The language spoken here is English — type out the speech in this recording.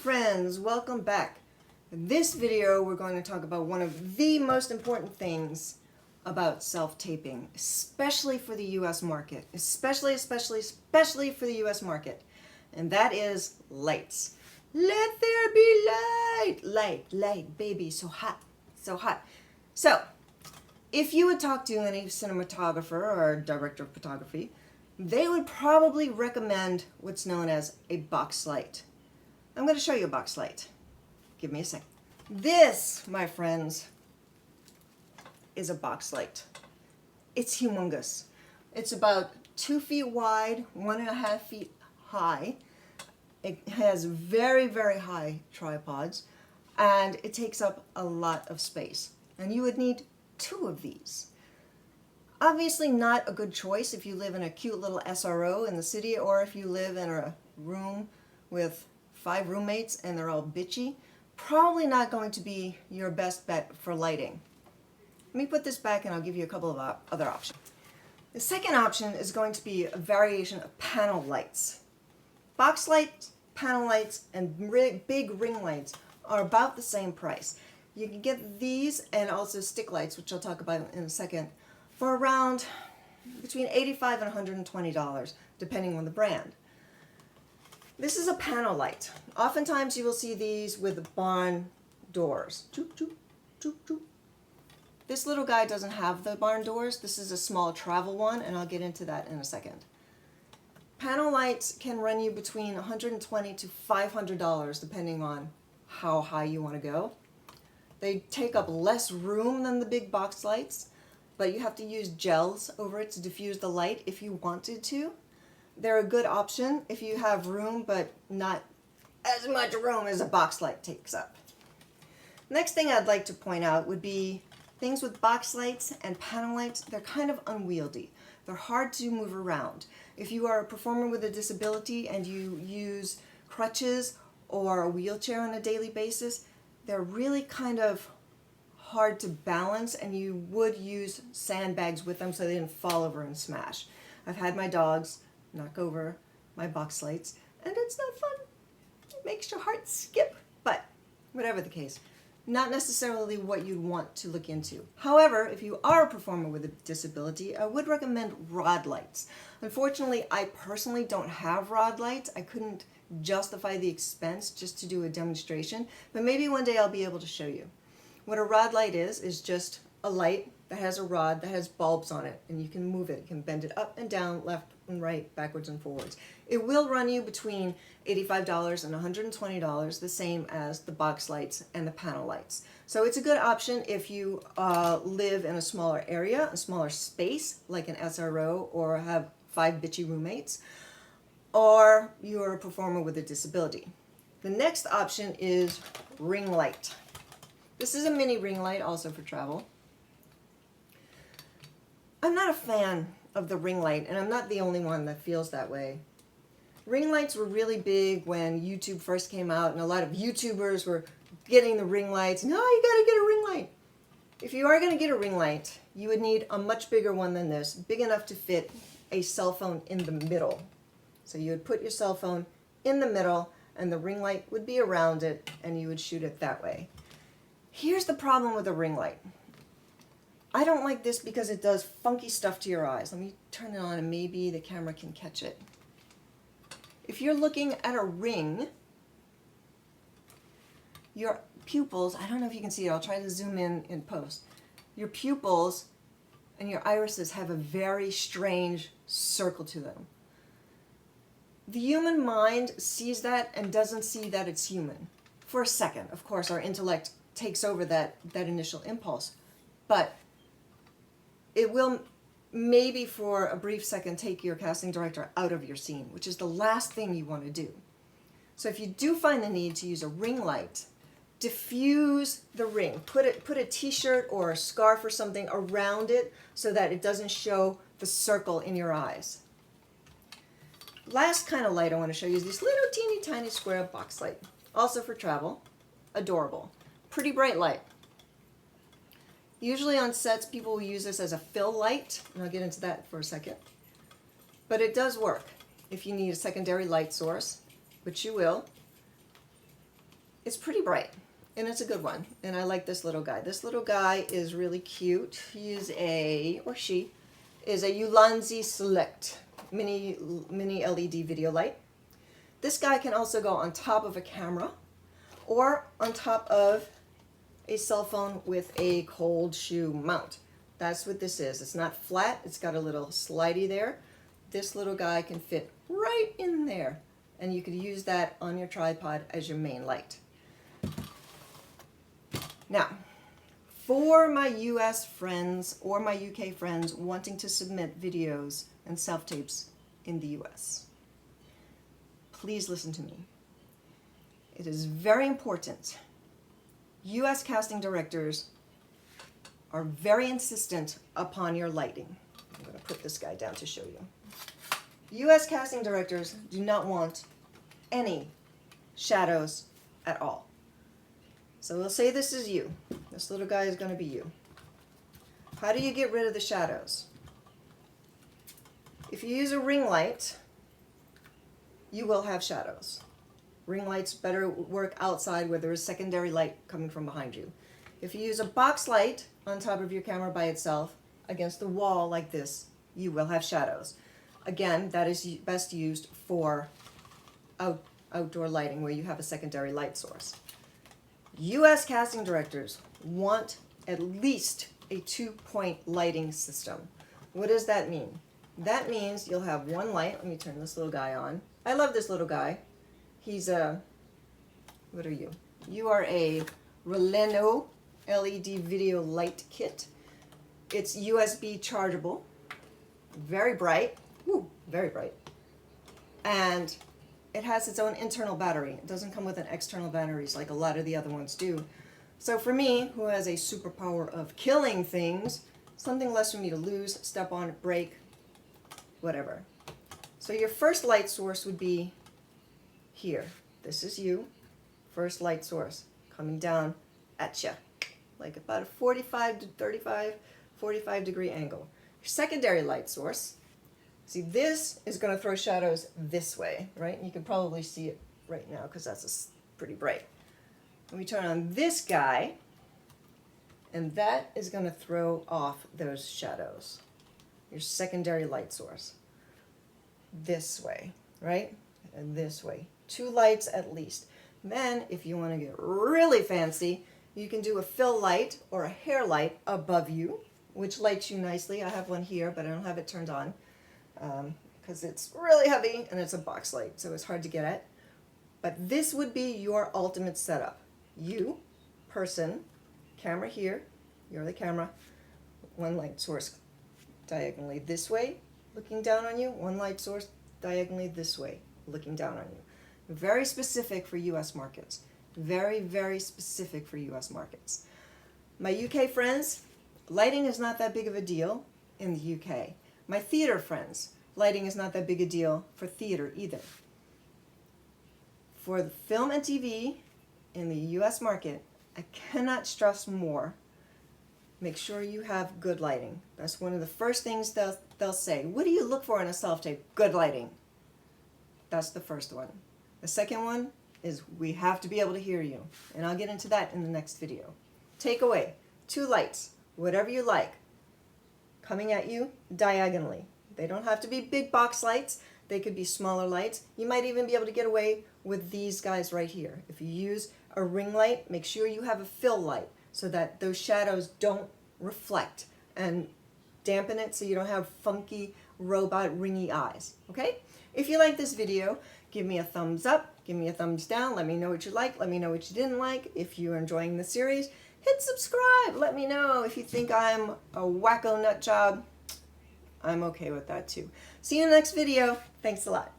friends, welcome back. In this video we're going to talk about one of the most important things about self-taping, especially for the US market, especially for the US market, and that is lights. Let there be light, light, baby, so hot, so hot. So, if you would talk to any cinematographer or director of photography, they would probably recommend what's known as a box light. I'm going to show you a box light. Give me a second. This, my friends, is a box light. It's humongous. It's about 2 feet wide, 1.5 feet high. It has very, very high tripods, and it takes up a lot of space. And you would need 2 of these. Obviously not a good choice if you live in a cute little SRO in the city, or if you live in a room with 5 roommates and they're all bitchy. Probably not going to be your best bet for lighting. Let me put this back and I'll give you a couple of other options. The second option is going to be a variation of panel lights. Box lights, panel lights, and big ring lights are about the same price. You can get these and also stick lights, which I'll talk about in a second, for around between $85 and $120, depending on the brand. This is a panel light. Oftentimes you will see these with barn doors. Choop, choop, choop, choop. This little guy doesn't have the barn doors. This is a small travel one, and I'll get into that in a second. Panel lights can run you between $120 to $500, depending on how high you want to go. They take up less room than the big box lights, but you have to use gels over it to diffuse the light if you wanted to. They're a good option if you have room, but not as much room as a box light takes up. Next thing I'd like to point out would be things with box lights and panel lights. They're kind of unwieldy. They're hard to move around. If you are a performer with a disability and you use crutches or a wheelchair on a daily basis, they're really kind of hard to balance, and you would use sandbags with them so they didn't fall over and smash. I've had my dogs knock over my box lights, and it's not fun. It makes your heart skip, but whatever the case, not necessarily what you'd want to look into. However, if you are a performer with a disability, I would recommend rod lights. Unfortunately, I personally don't have rod lights. I couldn't justify the expense just to do a demonstration, but maybe one day I'll be able to show you. What a rod light is just a light that has a rod that has bulbs on it, and you can move it. You can bend it up and down, left and right, backwards and forwards. It will run you between $85 and $120, the same as the box lights and the panel lights. So it's a good option if you live in a smaller area, a smaller space, like an SRO, or have 5 bitchy roommates, or you're a performer with a disability. The next option is ring light. This is a mini ring light, also for travel. I'm not a fan of the ring light, and I'm not the only one that feels that way. Ring lights were really big when YouTube first came out, and a lot of YouTubers were getting the ring lights. No, you gotta get a ring light. If you are gonna get a ring light, you would need a much bigger one than this, big enough to fit a cell phone in the middle. So you would put your cell phone in the middle, and the ring light would be around it, and you would shoot it that way. Here's the problem with a ring light. I don't like this because it does funky stuff to your eyes. Let me turn it on and maybe the camera can catch it. If you're looking at a ring, your pupils, I don't know if you can see it, I'll try to zoom in post. Your pupils and your irises have a very strange circle to them. The human mind sees that and doesn't see that it's human. For a second, of course, our intellect takes over that initial impulse, but it will maybe for a brief second take your casting director out of your scene, which is the last thing you want to do. So if you do find the need to use a ring light, diffuse the ring. Put a t-shirt or a scarf or something around it so that it doesn't show the circle in your eyes. Last kind of light I want to show you is this little teeny tiny square box light. Also for travel. Adorable. Pretty bright light. Usually on sets, people will use this as a fill light, and I'll get into that for a second. But it does work if you need a secondary light source, which you will. It's pretty bright, and it's a good one, and I like this little guy. This little guy is really cute. He is or she is a Ulanzi Select mini LED video light. This guy can also go on top of a camera or on top of a cell phone with a cold shoe mount. That's what this is. It's not flat. It's got a little slidey there. This little guy can fit right in there, and you could use that on your tripod as your main light. Now, for my US friends or my UK friends wanting to submit videos and self-tapes in the US, please listen to me. It is very important. US casting directors are very insistent upon your lighting. I'm going to put this guy down to show you. US casting directors do not want any shadows at all. So we'll say this is you. This little guy is going to be you. How do you get rid of the shadows? If you use a ring light, you will have shadows. Ring lights better work outside where there is secondary light coming from behind you. If you use a box light on top of your camera by itself against the wall like this, you will have shadows. Again, that is best used for outdoor lighting where you have a secondary light source. US casting directors want at least a 2-point lighting system. What does that mean? That means you'll have one light. Let me turn this little guy on. I love this little guy. He's what are you? You are a Releno LED video light kit. It's USB chargeable, very bright, very bright, and it has its own internal battery. It doesn't come with an external batteries like a lot of the other ones do. So for me, who has a superpower of killing things, something less for me to lose, step on, break, whatever. So your first light source would be here. This is you, first light source, coming down at you, like about a 45 to 35, 45 degree angle. Your secondary light source, see, this is going to throw shadows this way, right? You can probably see it right now because that's pretty bright. Let me turn on this guy, and that is going to throw off those shadows. Your secondary light source. This way, right? And this way. 2 lights at least. Then, if you want to get really fancy, you can do a fill light or a hair light above you, which lights you nicely. I have one here, but I don't have it turned on because it's really heavy and it's a box light, so it's hard to get at. But this would be your ultimate setup. You, person, camera here, you're the camera, one light source diagonally this way, looking down on you, one light source diagonally this way, looking down on you. Very specific for US markets. Very, very specific for US markets. My UK friends, lighting is not that big of a deal in the UK. My theater friends, lighting is not that big a deal for theater either. For the film and TV in the US market, I cannot stress more. Make sure you have good lighting. That's one of the first things they'll say. What do you look for in a self-tape? Good lighting. That's the first one. The second one is we have to be able to hear you. And I'll get into that in the next video. Takeaway, 2 lights, whatever you like, coming at you diagonally. They don't have to be big box lights. They could be smaller lights. You might even be able to get away with these guys right here. If you use a ring light, make sure you have a fill light so that those shadows don't reflect and dampen it so you don't have funky robot ringy eyes. Okay? If you like this video, give me a thumbs up, give me a thumbs down, let me know what you like, let me know what you didn't like. If you're enjoying the series, hit subscribe. Let me know if you think I'm a wacko nut job. I'm okay with that too. See you in the next video. Thanks a lot.